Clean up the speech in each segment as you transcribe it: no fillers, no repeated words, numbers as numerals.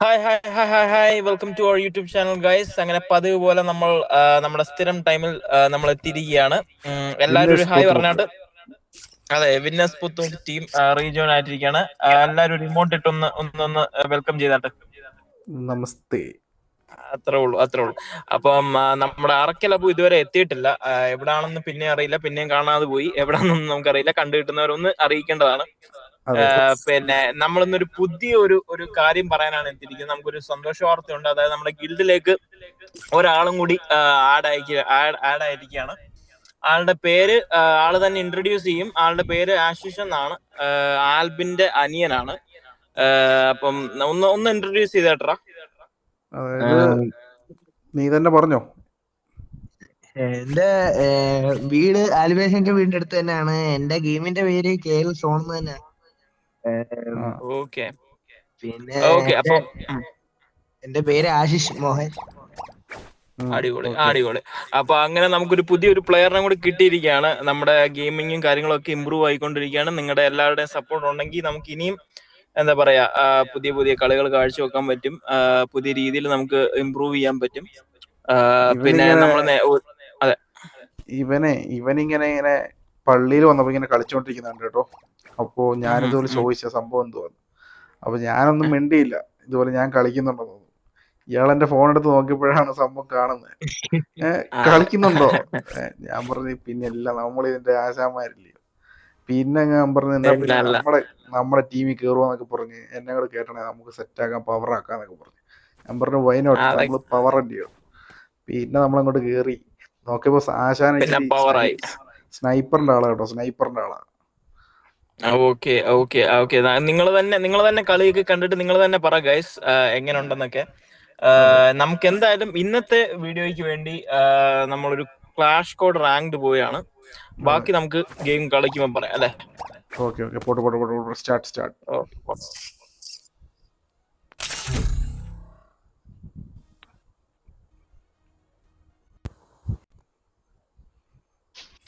Hi hi hi hi hi welcome to our YouTube channel guys. അങ്ങനെ പതിവ് പോലെ നമ്മൾ നമ്മുടെ സ്ഥിരം ടൈമിൽ നമ്മൾ എത്തിയിരിക്കുകയാണ്. എല്ലാവരും ഒരു ഹായ് പറഞ്ഞാട്ട്. അതെ, വിന്നേഴ്സ് പുത്തൂർ ടീം റീജോൺ ആയിട്ടിരിക്കുകയാണ്. എല്ലാവരും ഒരു ഇമോട്ട് ഇട്ട് ഒന്ന് വെൽക്കം ചെയ്താട്ട്. നമസ്തേ. അത്രേ ഉള്ളൂ. അപ്പം നമ്മുടെ അറക്കലപ്പു ഇതുവരെ എത്തിയിട്ടില്ല. എവിടാണെന്ന് പിന്നെ അറിയില്ല, പിന്നെയും കാണാതെ പോയി. എവിടാണെന്നൊന്നും നമുക്കറിയില്ല. കണ്ടു കിട്ടുന്നവരൊന്ന് അറിയിക്കേണ്ടതാണ്. പിന്നെ നമ്മളിന്നൊരു പുതിയ ഒരു കാര്യം പറയാനാണ് എത്തിയിരിക്കുന്നത്. നമുക്കൊരു സന്തോഷ വാർത്തയുണ്ട്. അതായത് നമ്മുടെ ഗിൽഡിലേക്ക് ഒരാളും കൂടി ആഡ് ആയിരിക്കുകയാണ്. ആളുടെ പേര് ആള് തന്നെ ഇൻട്രൊഡ്യൂസ് ചെയ്യും. ആളുടെ പേര് ആശിഷ് എന്നാണ്. ആൽബിന്റെ അനിയനാണ്. അപ്പം ഒന്ന് ഇൻട്രൊഡ്യൂസ് ചെയ്തേട്ടാ. നീ തന്നെ പറഞ്ഞോ. എന്റെ വീട് ആൽബേഷന്റെ വീടിന്റെ അടുത്ത് തന്നെയാണ്. എന്റെ ഗെയിമിന്റെ പേര് KL സോൺ തന്നെ. പിന്നെ എന്റെ പേര് ആശിഷ് മോഹൻ. അടിപൊളി. അപ്പൊ അങ്ങനെ നമുക്കൊരു പുതിയൊരു പ്ലെയറിനെ കൂടി കിട്ടിയിരിക്കുകയാണ്. നമ്മുടെ ഗെയിമിങ്ങും കാര്യങ്ങളൊക്കെ ഇമ്പ്രൂവ് ആയിക്കൊണ്ടിരിക്കുകയാണ്. നിങ്ങളുടെ എല്ലാവരുടെയും സപ്പോർട്ട് ഉണ്ടെങ്കിൽ നമുക്ക് ഇനിയും എന്താ പറയാ പുതിയ കളികൾ കാഴ്ചവെക്കാൻ പറ്റും. പുതിയ രീതിയിൽ നമുക്ക് ഇമ്പ്രൂവ് ചെയ്യാൻ പറ്റും. പിന്നെ നമ്മളെ അതെ, ഇവനിങ്ങനെ പള്ളിയിൽ വന്നപ്പോ ഇങ്ങനെ കളിച്ചോണ്ടിരിക്കുന്നുണ്ട് കേട്ടോ. അപ്പോ ഞാനിതുപോലെ ചോദിച്ച സംഭവം എന്തുവാന്ന്. അപ്പൊ ഞാനൊന്നും മിണ്ടിയില്ല. ഇതുപോലെ ഞാൻ കളിക്കുന്നുണ്ടെന്ന് തോന്നുന്നു. ഇയാളെന്റെ ഫോൺ എടുത്ത് നോക്കിയപ്പോഴാണ് സംഭവം കാണുന്നത്. കളിക്കുന്നുണ്ടോ? ഞാൻ പറഞ്ഞു പിന്നെ ഇല്ല, നമ്മളിതിന്റെ ആശാന്മാരില്ലയോ. പിന്നെ ഞാൻ പറഞ്ഞു എന്നാ പിന്നെ നമ്മുടെ ടീമിൽ കയറുവാന്നൊക്കെ പറഞ്ഞ് എന്നെ കൂടെ കേട്ടണേ, നമുക്ക് സെറ്റാക്കാം, പവർ ആക്കാന്നൊക്കെ പറഞ്ഞു. ഞാൻ പറഞ്ഞു വൈനോട്ട്, നമ്മള് പവർ അല്ലയോ. പിന്നെ നമ്മളങ്ങോട്ട് കേറി നോക്കിയപ്പോ ആശാൻ സ്നൈപ്പറിന്റെ ആളാ കേട്ടോ, സ്നൈപ്പറിന്റെ ആളാ. ഓക്കെ. നിങ്ങൾ തന്നെ കളിയൊക്കെ കണ്ടിട്ട് നിങ്ങൾ തന്നെ പറ ഗൈസ് എങ്ങനെ ഉണ്ടെന്നൊക്കെ. നമുക്ക് എന്തായാലും ഇന്നത്തെ വീഡിയോയ്ക്ക് വേണ്ടി നമ്മളൊരു ക്ലാഷ് കോഡ് റാങ്ക്ഡ് പോയാണ്. ബാക്കി നമുക്ക് ഗെയിം കളിക്കുമ്പോ പറയാം അല്ലെ. പോട്ടെ. Start.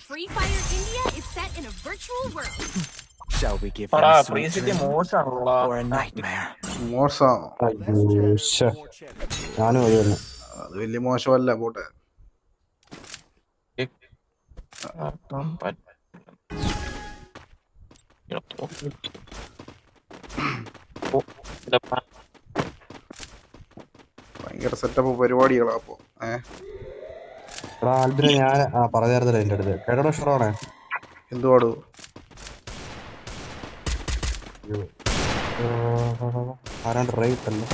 Free Fire India is set in a virtual world. Shall we give them a sweet dream or a nightmare? മോശം. അത് വലിയ മോശമല്ല, പോട്ടെ. ഭയങ്കര സെറ്റപ്പ് പരിപാടികളാ അപ്പൊ. ഞാൻ പറഞ്ഞായിരുന്നല്ലോ എന്റെ അടുത്ത്. കേട്ടോ ഷുറാണേ, എന്തുവാടോ ആരാണ്ട് റേറ്റ് അല്ലേ.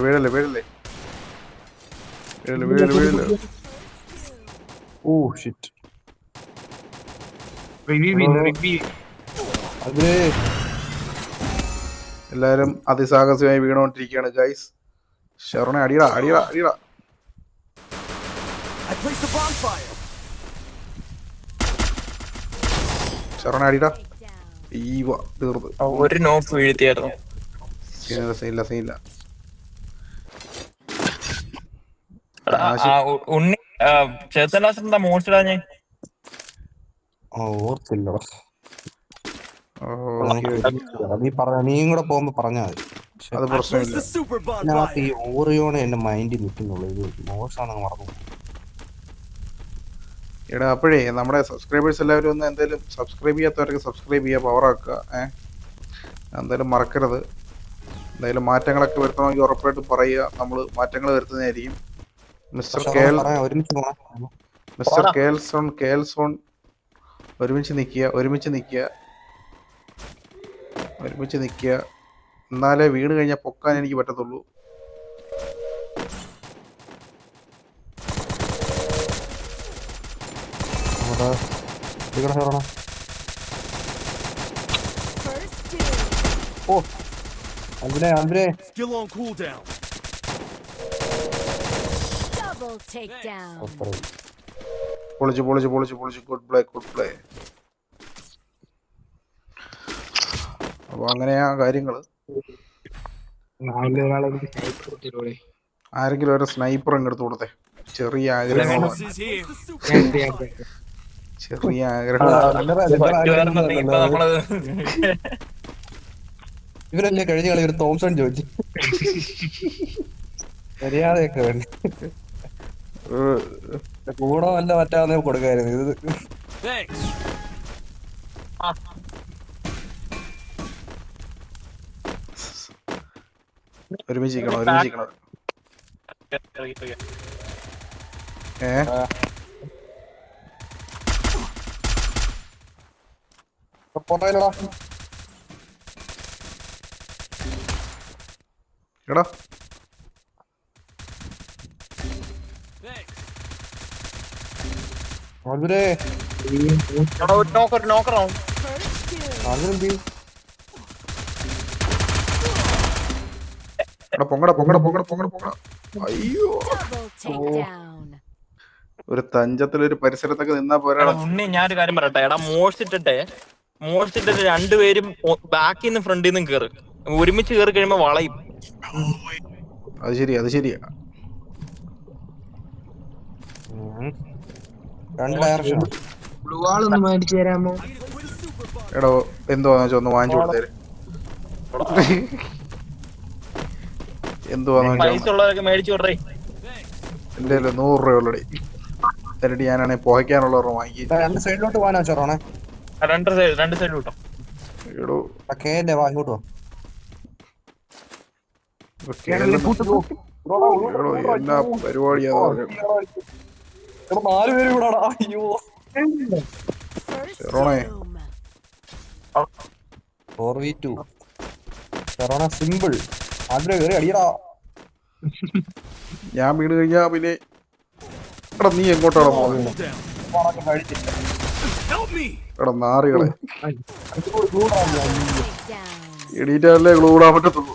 വീഴല്ലേ. Oh shit. എല്ലാരും അതിസാഹസികമായി വീണോണ്ടിരിക്കുകയാണ് ഗൈസ്. ഷെറോണെ അടിയടാ. ഷെറോണെ അടിയടാ. തീർന്നു. ഒരു നോക്ക് വീഴ്ത്തിയായിരുന്നു. സീനില്ല. ഉണ്ണി ചേത്തനാസെന്താ മോശടാ ഞാൻ ഓർത്തില്ല. നീയും കൂടെ പോകുമ്പോ പറഞ്ഞാ മതി. അത് പ്രശ്നമില്ല. ഈ ഓറിയോണ് എന്റെ മൈൻഡിൽ നിൽക്കുന്നുള്ളൂ. ഇത് മോശമാണെന്ന് മറന്നു. എടാ അപ്പോഴേ നമ്മുടെ സബ്സ്ക്രൈബേഴ്സ് എല്ലാവരും ഒന്ന് എന്തായാലും സബ്സ്ക്രൈബ് ചെയ്യാത്തവർക്ക് സബ്സ്ക്രൈബ് ചെയ്യുക, പവറാക്കുക. എന്തായാലും മറക്കരുത്. എന്തായാലും മാറ്റങ്ങളൊക്കെ വരുത്തണമെങ്കിൽ ഉറപ്പായിട്ടും പറയുക, നമ്മൾ മാറ്റങ്ങൾ വരുത്തുന്നതായിരിക്കും. മിസ്റ്റർ കേൽസോൺ ഒരുമിച്ച് നിൽക്കുക. എന്നാലേ വീണ് കഴിഞ്ഞാൽ പൊക്കാൻ എനിക്ക് പറ്റത്തുള്ളൂ. പൊളിച്ചു. Good play. അപ്പൊ അങ്ങനെയാ കാര്യങ്ങള്. ആരെങ്കിലും ഒരു സ്നൈപ്പർ എടുത്തു കൊടുത്തേ. ചെറിയ ആഗ്രഹം. ഇവരല്ലേ കഴിഞ്ഞ കളി ഒരു തോംസൺ ചോദിച്ചു. മര്യാദയൊക്കെ വേണ്ടി കൂടെ വല്ല മറ്റാന്നേ കൊടുക്കായിരുന്നു ഇത്. ഒരുമിച്ചിരിക്കണം. പൊട്ടയിലടാ എടാ അവരെ നോക്കറോ അതിനെന്ത് എടാ പൊങ്ങടാ. അയ്യോ Double takedown. ഒരു തഞ്ചത്തിലൊരു പരിസരത്തൊക്കെ നിന്നാ പോരാ. ഉണ്ണി ഞാനൊരു കാര്യം പറയട്ടെ. എടാ മോഷ്ടിട്ടിട്ട് രണ്ടുപേരും ബാക്കിൽ നിന്ന് ഫ്രണ്ടിൽ നിന്നും കേറ്. ഒരുമിച്ച് കേറി കഴിയുമ്പോ വളയും. അത് ശരിയാ. രണ്ട് ഡയറക്ഷൻ ബ്ലൂ വാൾ ഒന്ന് മേടിച്ചു തരാമോ? എടോ എന്തുവാന്ന് വെച്ചാ ഒന്ന് വാങ്ങിച്ചു കൊടുത്തേര്. എന്തുവാന്ന് പൈസ വെച്ചാ ഉള്ളവരൊക്കെ മേടിച്ചു വിടറേ. എന്റെ 100 രൂപ ഉള്ളടി. എന്നിട്ട് ഞാനാണെ പുകയ്ക്കാനുള്ളവർ വാങ്ങി. രണ്ട് സൈഡിലോട്ട് പോകാനാ ചോറോണേ. രണ്ട് സൈഡ് കിട്ടും. എടോ കേന്റെ വാ ഇങ്ങോട്ട് എന്നാ പരിപാടിയാ. 4 പേര് കൂടാ. അയ്യോ First Serone. doom. 4v2 ചെറോണ സിമ്പിൾ. ആദ്യം കയറി അടിയടാ. ഞാൻ വീട് കഴിഞ്ഞാ പിന്നെ എടാ നീ എങ്ങോട്ടാണ് പോകുന്നത്? എടാ നാറികളെ Takedown. എടീറ്റല്ലേ ഗ്ലൂ ഇടാൻ പറ്റത്തുള്ളൂ.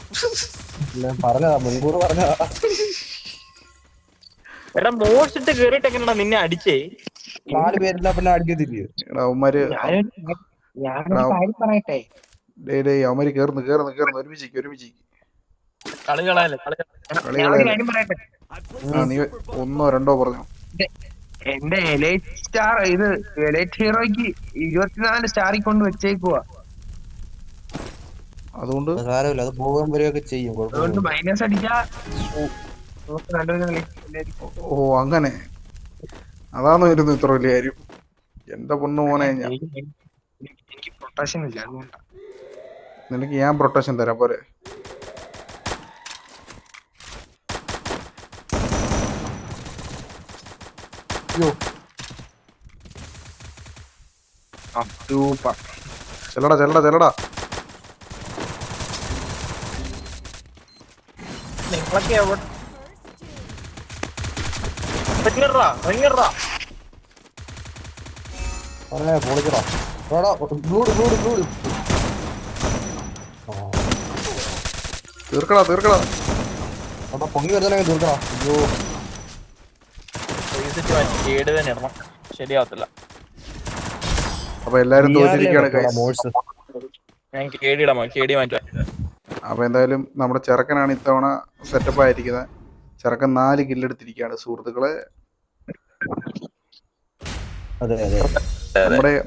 പറഞ്ഞതാ മുൻകൂർ പറഞ്ഞതാ. എടാ മോഷ്ടിട്ട് കേറിട്ട് എങ്ങനെയാ നിന്നെ അടിച്ചേ? 4 പേരില്ല പിന്നെ അടിക്കത്തില്ലേ? എടാ അവന്മാര് ഞാനൊരു കാര്യം പറയട്ടെ. അവന്മാര് കേറുന്നു. ഒരുമിച്ചിക്ക് കളി കളയല്ലേ ഞാനൊരു കാര്യം പറയട്ടെ. നീ 1 2 പറഞ്ഞോ. എന്റെ എലൈറ്റ് സ്റ്റാർ എലൈറ്റ് ഹീറോയ്ക്ക് 24 സ്റ്റാറിൽ കൊണ്ട് വെച്ചേക്കുവാ. അതുകൊണ്ട് സാരമില്ല, അത് പോകാൻ വരികയൊക്കെ ചെയ്യും. അതുകൊണ്ട് മൈനസ് അടിച്ചാ ഓ അങ്ങനെ അതാണോ ഇരുന്നു ഇത്ര വലിയ കാര്യം? എന്റെ പൊണ്ണു മോനെ എനിക്ക് പ്രൊട്ടക്ഷൻ ഇല്ല, അതുകൊണ്ടാ. നിനക്ക് ഞാൻ പ്രൊട്ടക്ഷൻ തരാം പോരെ? ചെല്ലടാ നിങ്ങളൊക്കെ എവിടെ പൊളിക്കടാ. തീർക്കടാ പൊങ്ങി വരുന്നതിനെ തീർക്കടാ. അയ്യോ കേട് തന്നെ ഇടണം, ശരിയാവത്തില്ല. അപ്പൊ എല്ലാരും തോറ്റിരിക്കുകയാണ് guys. ഞാൻ കേടി മാറ്റാം. അപ്പൊ എന്തായാലും നമ്മുടെ ചെറുക്കനാണ് ഇത്തവണ സെറ്റപ്പ് ആയിരിക്കുന്നത്. ചെറുക്കൻ 4 കില്ലെടുത്തിരിക്കുകയാണ് സുഹൃത്തുക്കളെ.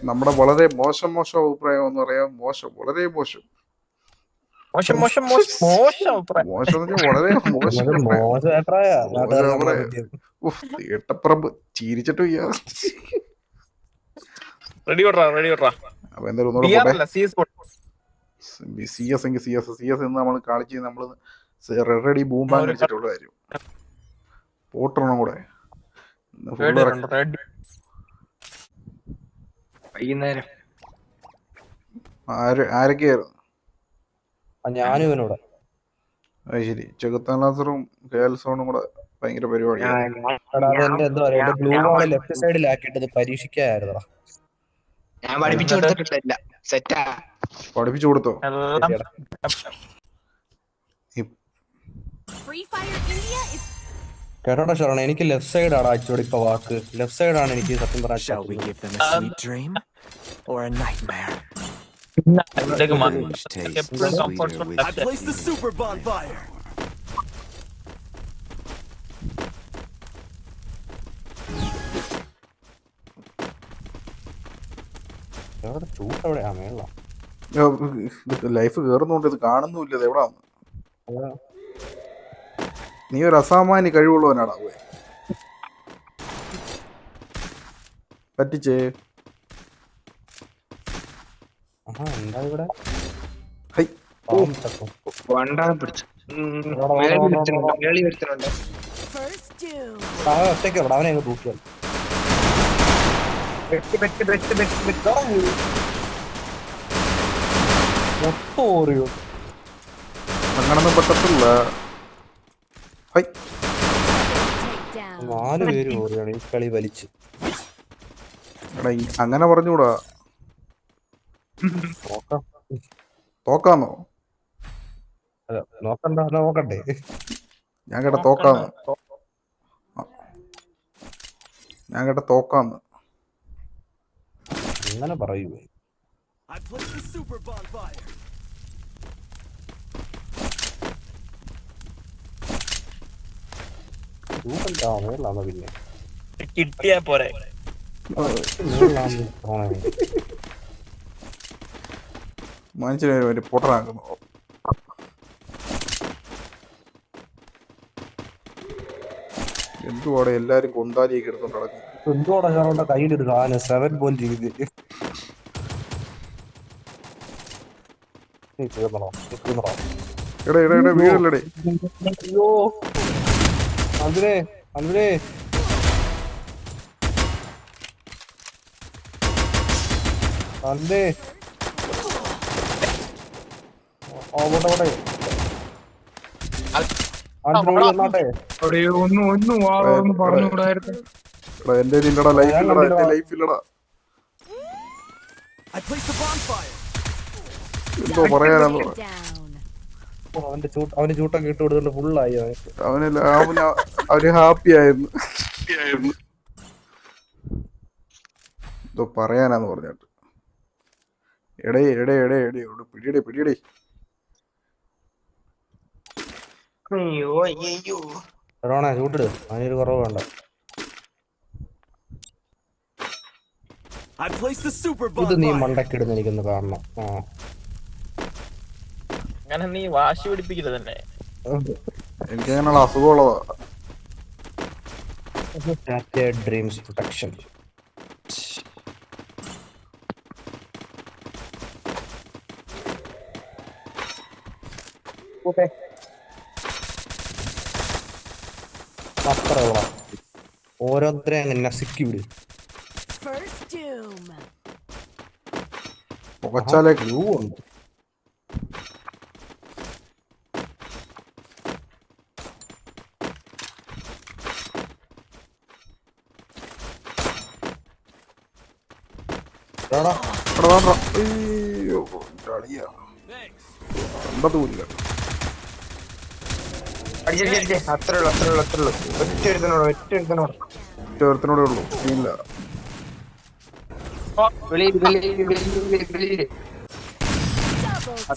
നമ്മുടെ വളരെ മോശം അഭിപ്രായം എന്ന് പറയാം. വളരെ മോശം തീട്ടപ്പറമ്പ് ചീരിച്ചിട്ട് വയ്യ. റെഡി വിടറാ. അപ്പൊ എന്തായാലും ഒന്നുകൂടെ CS എന്ന് നമ്മൾ കളിച്ച് നമ്മള് റെഡി ബൂംബാങ് അടിച്ചിട്ടുള്ള കാര്യം പോട്ടണം കൂടെ. വൈകുന്നേരം ആരൊക്കെയായിരുന്നു? ഞാനും ഇവനോട്. അത് ശരി. ചെകുത്താൻ ലാസറും കേൽസോണും കൂടെ ഭയങ്കര പരിപാടിയാണ്. ബ്ലൂ വാൾ ലെഫ്റ്റ് സൈഡിലാക്കിട്ടത് പരീക്ഷിക്കായിരുന്നടാ. ഞാൻ പഠിപ്പിച്ചു കൊടുത്തിട്ടില്ല. സെറ്റാ പഠിപ്പിച്ചു കൊടുത്തോ? Free Fire India is കേട്ടോട്ടോ ഷോറണ, എനിക്ക് ലെഫ്റ്റ് സൈഡ് ആണ് ആക്ച്വലി ഇപ്പൊ വാക്ക്. ലെഫ്റ്റ് സൈഡ് ആണ് എനിക്ക് സത്യം പറയാൻ. Shall we give them a sweet dream or a nightmare? Orange tastes sweeter with I placed the super bonfire. ചൂട്ട് എവിടെയാ? മേള ലൈഫ് കേറുന്നോണ്ട് ഇത് കാണുന്നുമില്ല. ഇത് എവിടാന്ന് നീ ഒരു അസാമാന്യ കഴിവുള്ളവനാടാ പറ്റിച്ചേ. എന്താ ഇവിടെ ഹൈ വണ്ടാതെ പിടിച്ചു. മേളി ഒരുത്തനുണ്ട്, മേളി ഒരുത്തനുണ്ട്. First doom. ഒറ്റയ്ക്ക് അവനെ അങ്ങ് തൂക്കിയാൽ മൊത്തം ഓറിയോ അങ്ങനൊന്നും പറ്റത്തില്ല. High Takedown. 4 പേര് ഓറിയാണ് ഈ കളി വലിച്ച്. എടാ അങ്ങനെ പറഞ്ഞൂടാ. നോക്കാം. തോക്കാന്നോ? അല്ല, നോക്കണ്ടേ. ഞാൻ കേട്ട തോക്കാന്ന്. അങ്ങനെ പറയൂ. I placed the super bonfire. മേളാണോ പിന്നെ കിട്ടിയാ പോരെ. മനുഷ്യന് വേണ്ടി പൊട്ടനാക്കുന്നു. എന്തുവാടെ എല്ലാരും കൊണ്ടാലിയൊക്കെ എടുത്തോണ്ട് നടക്കുന്നു. എന്തോടെ ഞങ്ങളുടെ കയ്യിലൊരു സാധനം 7.20 എടാ വീടല്ലടേ. അയ്യോ അതിനെ അതിനെ അല്ലേ അവിടെ വന്നാട്ടെ. ഒന്നും പറഞ്ഞുകൂടായിരുന്നു. എന്റെ ഇല്ലടാ, ലൈഫ് ഇല്ലടാ. I placed the bonfire. എന്തോ പറയാനാന്ന് പറ. Down. അവന് ചൂട്ടൊക്കെ ഇട്ട് കൊടുത്തിട്ട് ഫുള്ളായി അവന് ഹാപ്പി ആയിരുന്നു. എന്തോ പറയാനാന്ന് പറഞ്ഞിട്ട്. എടേ പിടിയടേ. അയ്യോ ചൂട്ടിട്, അതിനൊരു കുറവ് വേണ്ട. I placed the super ഇത് നീ bonfire. മണ്ടക്കിടുന്ന എനിക്കൊന്ന് കാണണം. അങ്ങനെ നീ വാശി പിടിപ്പിക്കരുത് തന്നെ. എനിക്ക് അങ്ങനെയുള്ള അസുഖമുള്ളതാ. Dreams protection. അത്രയുള്ള ഓരോരുത്തരെ അങ്ങ് നസിക്കി വിട്. First doom. പുകച്ചാലേ ഗ്ലൂ ഉണ്ട്. കണ്ടതുമില്ല. അത്രേ ഉള്ളൂ. ഒറ്റ ഒരുത്തനോടെ ഉള്ളൂ. ഇല്ല Double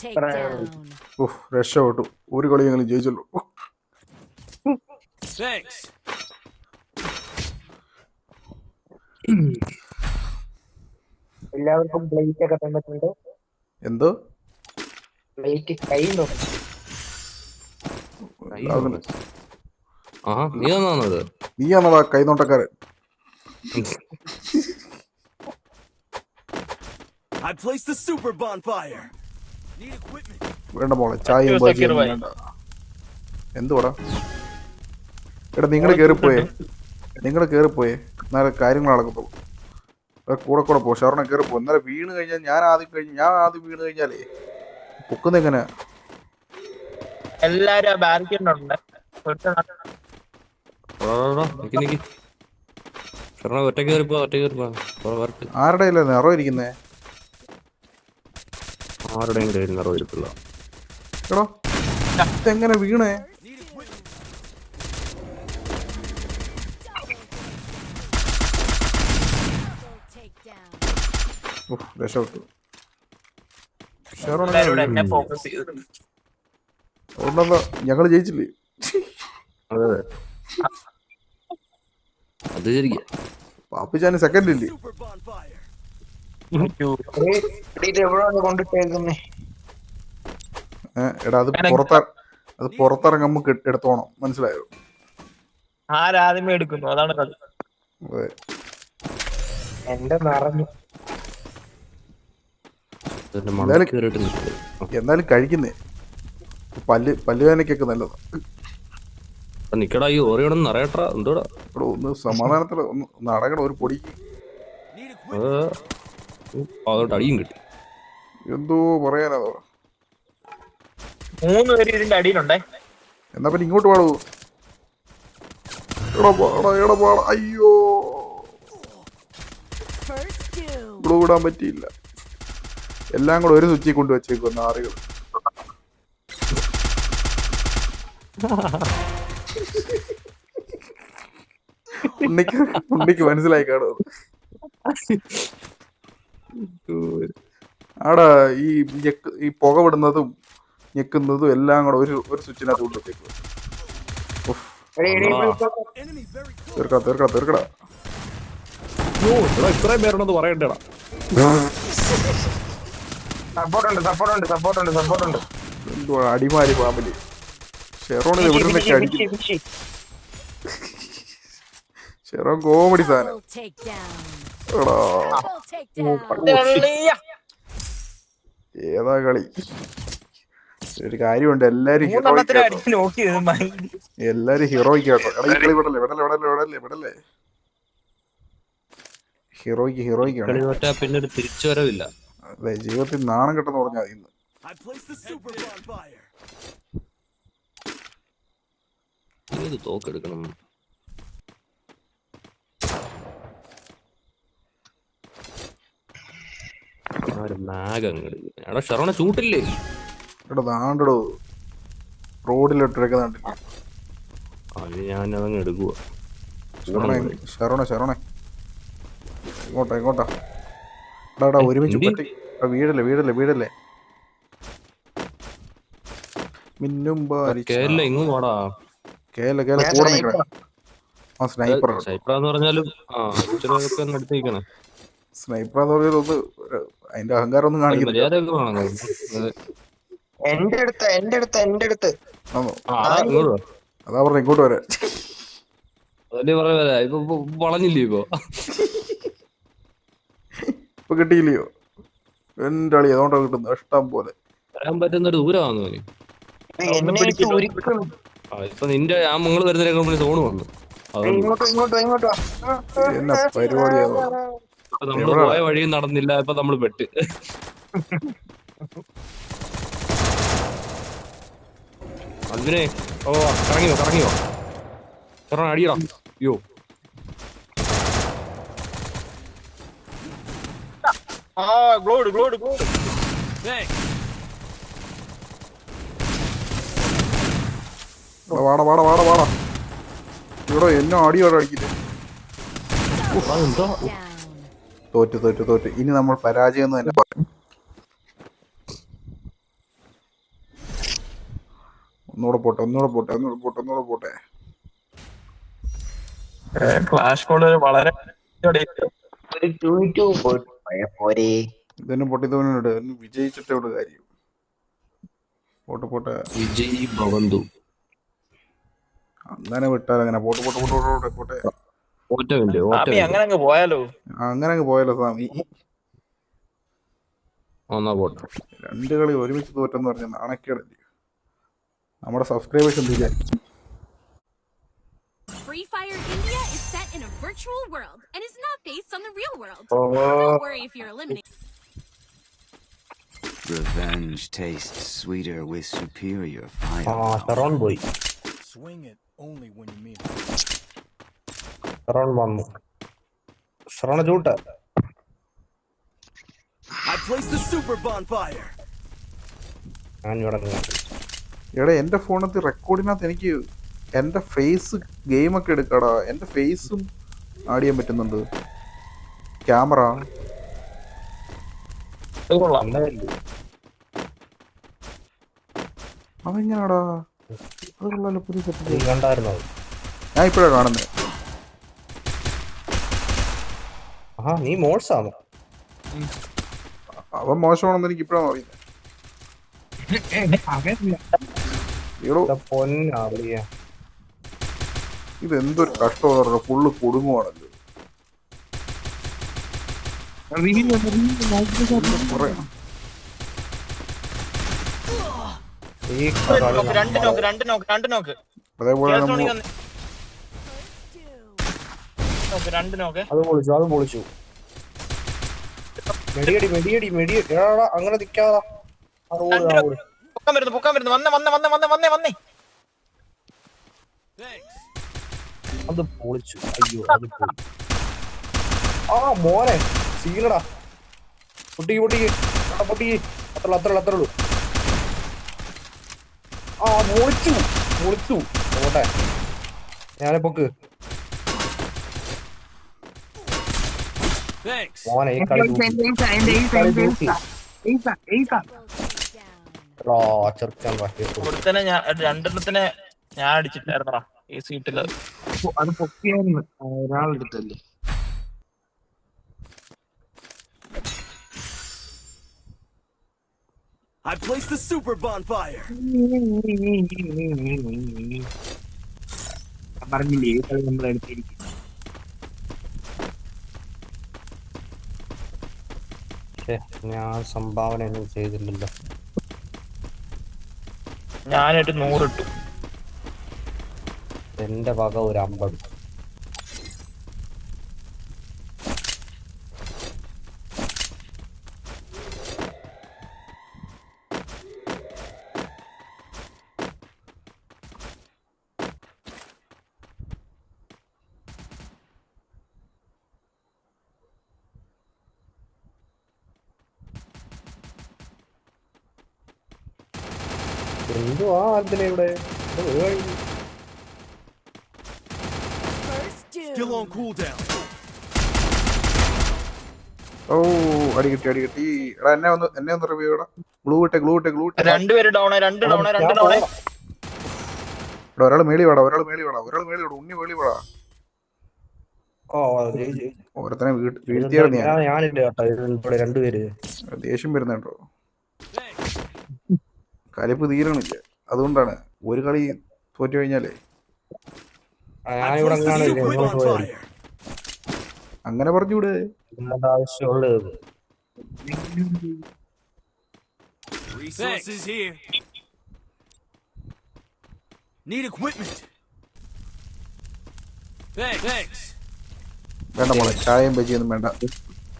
takedown. രക്ഷപ്പെട്ടു. ഒരു കളി ഞങ്ങൾ ജയിച്ചല്ലോ. Thanks. എല്ലാവർക്കും പ്ലേറ്റ് ഒക്കെ തന്നിട്ടുണ്ട്. എന്തോ പ്ലേറ്റ് കൈ നോക്കും. നീയാണോടാ കൈനോട്ടക്കാരൻ? I placed the super bonfire. Need equipment. വേണ്ട മോളെ, ചായയും ബജിയും വേണ്ട. എന്തുവാടാ? എടാ നിങ്ങൾ കേറിപ്പോയേ എന്നാലും കാര്യങ്ങൾ നടക്കത്തുള്ളൂ. കൂടെ പോ. ഷവർണ കയറിപ്പോ. എന്നാലും വീണ് കഴിഞ്ഞാൽ ഞാൻ ആദ്യം വീണ് കഴിഞ്ഞാലേ പൊക്കുന്ന എങ്ങനെയാ? എല്ലാരും ആ ബാരിക്കേഡുണ്ട്. ആരുടെ അല്ലേ നിറ ഇരിക്കുന്നേ? എടോ ഇതെങ്ങനെ വീണേ? രക്ഷപ്പെട്ടു. ഫോക്കസ് ചെയ്തു. അതുകൊണ്ടെന്താ ഞങ്ങള് ജയിച്ചില്ലേ? പാപ്പിച്ചാന് സെക്കൻഡ് ഇല്ലേ? Super bonfire. എവിടെയാണ് കൊണ്ടിട്ടേക്കുന്നേ? എടാ അത് അത് പുറത്തിറങ്ങുമ്പോ എടുത്തോണം, മനസ്സിലായോ? ആരാദ്യമേ എടുക്കുന്നു, അതാണ് കളി. അതെ. എന്റെ നിറഞ്ഞു. എന്നാലും കഴിക്കുന്നേ പല്ലുവേദനക്കൊക്കെ നല്ലതാ. നിക്കടാ ഈ ഓറിയോടൊന്നും അറിയട്ടാ എന്തോടാ. ഇവിടെ ഒന്ന് സമാധാനത്തിൽ ഒന്ന് അടങ്ങണം ഒരു പൊടിക്ക്. അതോട്ട് അടിയും കിട്ടി. എന്തോ പറയാനാ. 3 പേര് ഇതിന്റെ അടിയിലുണ്ടേ. എന്നാ പിന്നെ ഇങ്ങോട്ട് പാടൂ. എടാ പാടാ. അയ്യോ, First doom. ഇവിടെ വിടാൻ പറ്റിയില്ല. എല്ലാം കൂടെ ഒരു സ്വിച്ചിൽ കൊണ്ട് വെച്ചേക്കും ആറുകൾ. ഉണ്ണിക്ക് മനസ്സിലായി കാണും. ആടാ ഈ പുക വിടുന്നതും ഞെക്കുന്നതും എല്ലാം കൂടെ ഒരു സ്വിച്ചിനകത്ത് കൊണ്ട് വെച്ചേക്കും. തീർക്കടാ. ഇത്രയും പേരുണ്ടെന്ന് പറയണ്ടേടാ. സപ്പോർട്ടുണ്ട്. എന്തുവാ അടിമാലി ഫാമിലി. ഷെറോണിൽ എവിടെ നിന്നൊക്കെ അടിക്കും. ഷെറോൺ കോമഡി സാധനം. Double takedown. എടാ Double takedown. ഏതാ കളി. ഒരു കാര്യമുണ്ട്, എല്ലാരും മൂന്നെണ്ണത്തിന് അടിച്ച് നോക്കിയത് എല്ലാരും ഹീറോയ്ക്ക് കേട്ടോ. എടാ ഈ കളി വിടല്ലേ. ഹീറോയ്ക്ക് കളി തോറ്റാ പിന്നെ ഒരു തിരിച്ചു വരവില്ല. അതെ, ജീവിതത്തിൽ നാണം കെട്ടെന്ന് പറഞ്ഞാൽ ഇന്ന്. I placed the super bonfire. ഏത് തോക്കെടുക്കണം? എടാ ഷെറോണ ചൂട്ടില്ലേ? എടാ നാണ്ടടോ റോഡിലിട്ടിരിക്കുന്നുണ്ടില്ല. അത് ഞാൻ അതങ്ങ് എടുക്കുക. ഷെറോണെ ഇങ്ങോട്ടാ. എടാ ഒരുമിച്ച് വീടല്ലേ. മിന്നും കേരള ഇങ്ങും പോടാ. കേരള കൂടെ നിൽക്കണേ. ആ സ്നൈപ്പർ എന്ന് പറഞ്ഞാലും എടുത്തിരിക്കണേ. സ്നൈപ്പർ എന്ന് പറഞ്ഞാൽ ഒന്ന് അതിന്റെ അഹങ്കാരം ഒന്നും കാണിക്കുന്നില്ല. എന്റെ അടുത്ത് അതാ പറഞ്ഞ ഇങ്ങോട്ട് വരാൻ. അതല്ലേ പറയാ ഇപ്പൊ വളഞ്ഞില്ലേ? ഇപ്പൊ കിട്ടിയില്ലയോ എന്റെ അളി? അതുകൊണ്ടാ കിട്ടുന്നത് ഇഷ്ടം പോലെ. വരാൻ പറ്റുന്നൊരു ദൂരമാണെന്ന് തോന്നി. ഇപ്പൊ നിന്റെ ആ മങ്ങൾ വരുന്നതിനെ സോണ് വന്നു. എന്നാ പരിപാടിയാണോ? നമ്മള് പോയ വഴിയും നടന്നില്ല. ഇപ്പൊ നമ്മള് പെട്ട്. അതിനെ കറങ്ങിയോ ചെറ അടിയടാ. അയ്യോ ഗ്ലോഡ് വാടാ ഇവിടെ എന്നോ അടിയോടെ അടിക്കില്ലേ. തോറ്റ്. ഇനി നമ്മൾ പരാജയം എന്ന് തന്നെ പറയും. ഒന്നുകൂടെ പോട്ടെ. ക്ലാഷ് കോഡ് വളരെ ഇതന്നെ പൊട്ടിത്തോന്നുണ്ട്. വിജയിച്ചിട്ടേ ഉള്ളു കാര്യം. പോട്ടെ വിജയ് ഭവന്തു. അങ്ങനെ വിട്ടാൽ അങ്ങനെ പോട്ടെ. അങ്ങനെ പോയാലോ സ്വാമി. രണ്ട് കളി ഒരുമിച്ച് തോറ്റെന്ന് പറഞ്ഞ നാണക്കേടല്ലേ. നമ്മുടെ സബ്സ്ക്രൈബേഴ്സ് എന്ത് വിചാരിക്കും? Free Fire India is set in a virtual world and is not based on the real world. Don't worry if you're eliminated. Revenge tastes sweeter with superior fire. Sharon പോയി. Swing it only when you mean it. Sharon വന്നു. ഷെറോണ ചൂട്ട്. I placed the super bonfire. എടാ എന്റെ ഫോണിനകത്ത് റെക്കോർഡിനകത്ത് എനിക്ക് എന്റെ face ഗെയിമൊക്കെ എടുക്കടാ. എന്റെ ഫേസും ആഡ് ചെയ്യാൻ പറ്റുന്നുണ്ട്. ക്യാമറ അതെങ്ങനാടാ? അത് കൊള്ളാലോ, പുതിയ സെറ്റ്. ഞാൻ ഇപ്പഴാ കാണുന്നത്. നീ മോഡ്സാണോ? അവൻ മോശമാണെന്ന് എനിക്ക് ഇപ്പഴാണ് അറിയുന്നത്. എടോ പൊന്നാളിയ ഇതെന്തൊരു കഷ്ടമാണ്, ഫുള്ള് കുടുങ്ങുവാണല്ലോ. കുറെ ഈ രണ്ട് നോക്ക് അതേപോലെ നമ്മൾ അത് പൊളിച്ചു. മെടിയടി എടാ അങ്ങനെ നിക്കാതാ. പൊക്കാൻ വരുന്നു വന്നേ. അത് പൊളിച്ചു. അയ്യോ അത് പോയി. ആ മോനെ സീനടാ. പൊട്ടിക്ക് അത്രയുള്ളൂ. ആ പൊളിച്ചു ഓട്ടെ. ഞാനിപ്പൊക്ക് മോനെ ഈ കളി ചെറുക്കാൻ ഒരുത്തനെ രണ്ടെണ്ണത്തിനെ ഞാൻ അടിച്ചിട്ടായിരുന്നടാ ഈ സീറ്റില്. അത് പൊക്കിയായിരുന്നു ഒരാളെടുത്തല്ലേ. I placed the super bonfire. പറഞ്ഞില്ലേ ഈ കളി നമ്മൾ എടുത്തിരിക്കും. ഞാൻ സംഭാവന ഒന്നും ചെയ്തില്ലല്ലോ. ഞാനൊരു 100 ഇട്ടു. എന്റെ വക ഒരു 50. എന്തുവാ അതിനിവിടെ Still on cooldown. ഓ അടി കിട്ടി. എടാ എന്നെ ഒന്ന് റിവ്യൂ ചെയ്യടാ. ഗ്ലൂ ഇട്ടെ. രണ്ടുപേര് ഡൗണ്. ഒരാൾ മേളി വേടാ. ഉണ്ണി മേളി വേടാ. ഓരോരുത്തനെ വീഴ്ത്തിയായിരുന്നു ഞാൻ. ഞാനില്ല കേട്ടോ. ഇവിടെ രണ്ടുപേര് ദേഷ്യം വരുന്നുണ്ടോ? കലിപ്പ് തീരണില്ല, അതുകൊണ്ടാണ്. ഒരു കളി തോറ്റു കഴിഞ്ഞാലേ ഞാനിവിടെ അങ്ങനെ പറഞ്ഞൂടെ. ആവശ്യമുള്ളത് Resources here. Need equipment. Thanks. വേണ്ട മോളെ, ചായയും ബജിയൊന്നും വേണ്ട.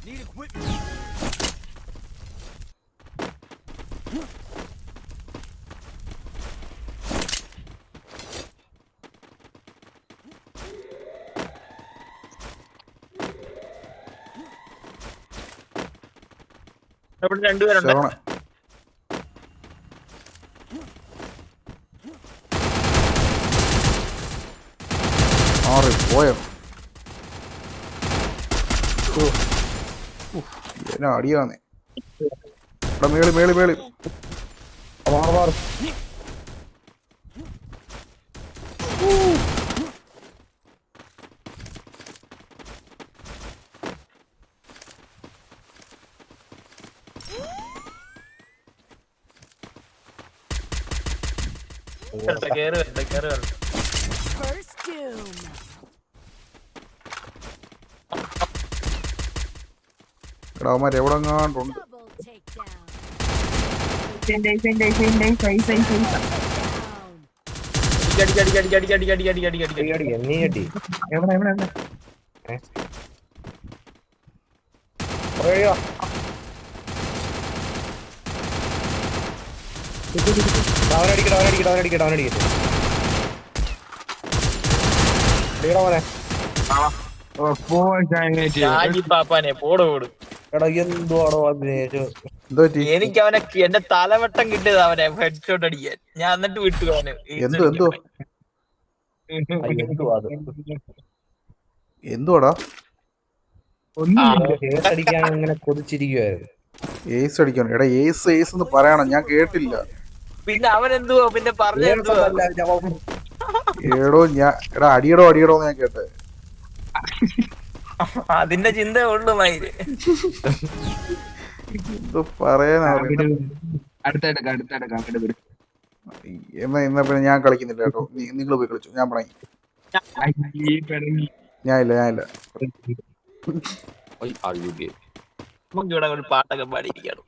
Need equipment. രണ്ടുപേരുണ്ട്. പോയോ എന്നാ അടിയാന്നേ. മേളി First doom. എടാവന്മാർ എവിടെങ്ങാണ്ടുണ്ട്. Double takedown. എനിക്ക് അവനെ എന്റെ തലവട്ടം കിട്ടിയത് അവനെ ഹെഡ്ഷോട്ട് അടിക്കാൻ. ഞാൻ എന്നിട്ട് വിട്ടു അവന്. എന്തുവാടാ കൊതിച്ചിരിക്കുവായിരുന്നു. ഏസ് അടിക്കണം. എടാ ഏസ് എന്ന് പറയണം, ഞാൻ കേട്ടില്ല. പിന്നെ അവൻ എന്തുവാ പിന്നെ പറഞ്ഞ എടാ അടിയടോ ഞാൻ കേട്ടെ. അതിന്റെ ചിന്ത ഉള്ളു മയില്. എന്തോ പറയാനാ. അടുത്തെടുക്കാം എന്നാ പിന്നെ ഞാൻ കളിക്കുന്നില്ല കേട്ടോ. നിങ്ങൾ പോയി കളിച്ചു, ഞാൻ പറയും. ഞാനില്ല. ഇവിടെ ഒരു പാട്ടൊക്കെ പാടിയിരിക്കുകയാണ്.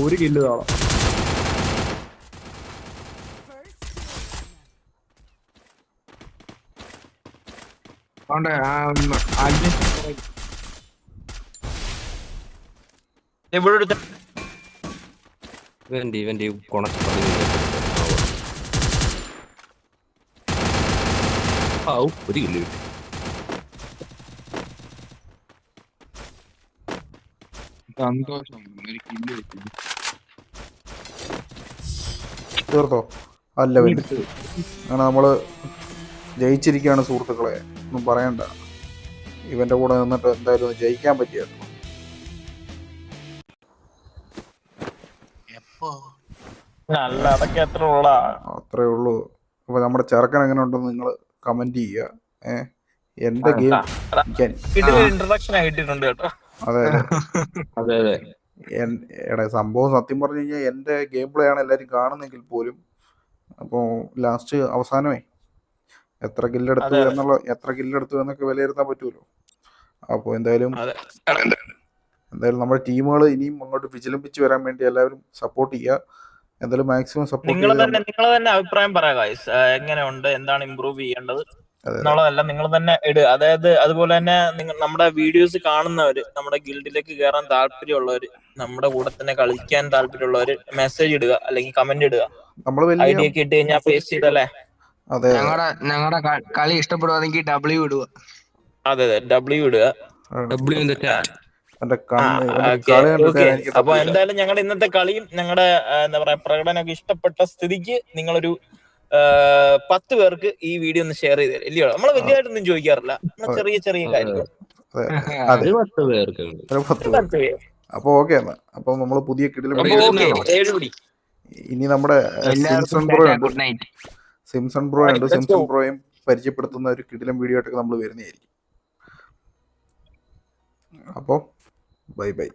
ഒരു കില്ല് കാണാം. ഇവന്റെ കൊണച്ച് ഒരു കില്ല് കിട്ടി. സന്തോഷം, ഒരു കില്ല് കിട്ടി. തീർത്തോ? അല്ല പിന്നെ അങ്ങനെ നമ്മള് ജയിച്ചിരിക്കുകയാണ് സുഹൃത്തുക്കളെ. ഒന്നും പറയണ്ട. ഇവന്റെ കൂടെ നിന്നിട്ട് എന്തായാലും ജയിക്കാൻ പറ്റിയായിരുന്നു. അത്രേ ഉള്ളൂ. അപ്പൊ നമ്മുടെ ചെറുക്കൻ എങ്ങനെ ഉണ്ടെന്ന് നിങ്ങൾ കമന്റ് ചെയ്യുക. എന്റെ ഗെയിം ഇൻട്രൊഡക്ഷൻ ആയിട്ടുണ്ട് കേട്ടോ. അതെ. എടാ സംഭവം സത്യം പറഞ്ഞു കഴിഞ്ഞാൽ എന്റെ ഗെയിം പ്ലേ ആണ് എല്ലാരും കാണുന്നെങ്കിൽ പോലും അപ്പോൾ ലാസ്റ്റ് അവസാനമേ എത്ര കില്ലെടുത്തു എന്നൊക്കെ വിലയിരുത്താൻ പറ്റുമല്ലോ. അപ്പോൾ എന്തായാലും നമ്മുടെ ടീമുകൾ ഇനിയും അങ്ങോട്ട് വിജൃംഭിച്ച് വരാൻ വേണ്ടി എല്ലാവരും സപ്പോർട്ട് ചെയ്യുക. എന്തായാലും മാക്സിമം സപ്പോർട്ട് നിങ്ങൾ തന്നെ അഭിപ്രായം പറയുക. എങ്ങനെയുണ്ട്, എന്താണ് ഇമ്പ്രൂവ് ചെയ്യേണ്ടത് എന്നുള്ളതല്ല നിങ്ങൾ തന്നെ ഇടുക. അതായത് അതുപോലെ തന്നെ നമ്മുടെ വീഡിയോസ് കാണുന്നവര്, നമ്മുടെ ഗിൽഡിലേക്ക് കയറാൻ താല്പര്യമുള്ളവര്, നമ്മുടെ കൂടെ തന്നെ കളിക്കാൻ താല്പര്യമുള്ളവര് മെസ്സേജ് ഇടുക, അല്ലെങ്കിൽ കമന്റ് ഇടുക. ഐഡിയ ഒക്കെ ഇട്ട് കഴിഞ്ഞാൽ ഫേസ് ചെയ്തല്ലേ. ഞങ്ങളുടെ കളി ഇഷ്ടപ്പെടുവാണെങ്കിൽ W ഇടുക. അതെ W ഇടുക. അപ്പൊ എന്തായാലും ഞങ്ങളുടെ ഇന്നത്തെ കളിയും ഞങ്ങളുടെ എന്താ പറയാ പ്രകടനമൊക്കെ ഇഷ്ടപ്പെട്ട സ്ഥിതിക്ക് നിങ്ങളൊരു 10 പേർക്ക് ഈ വീഡിയോ ഒന്ന് ഷെയർ ചെയ്ത് തരും. ഇല്ലയോ? നമ്മള് വലിയതായിട്ടൊന്നും ചോദിക്കാറില്ല, ചെറിയ കാര്യങ്ങൾ. അപ്പൊ ഓക്കെ എന്നാ. അപ്പൊ നമ്മള് പുതിയ കിടിലം ഇനി നമ്മുടെ സിംസൺ ബ്രോ ഉണ്ട്. സിംസൺ ബ്രോയും പരിചയപ്പെടുത്തുന്ന ഒരു കിടിലം വീഡിയോ ആയിട്ടൊക്കെ നമ്മൾ വരുന്നതായിരിക്കും. അപ്പോൾ ബൈ.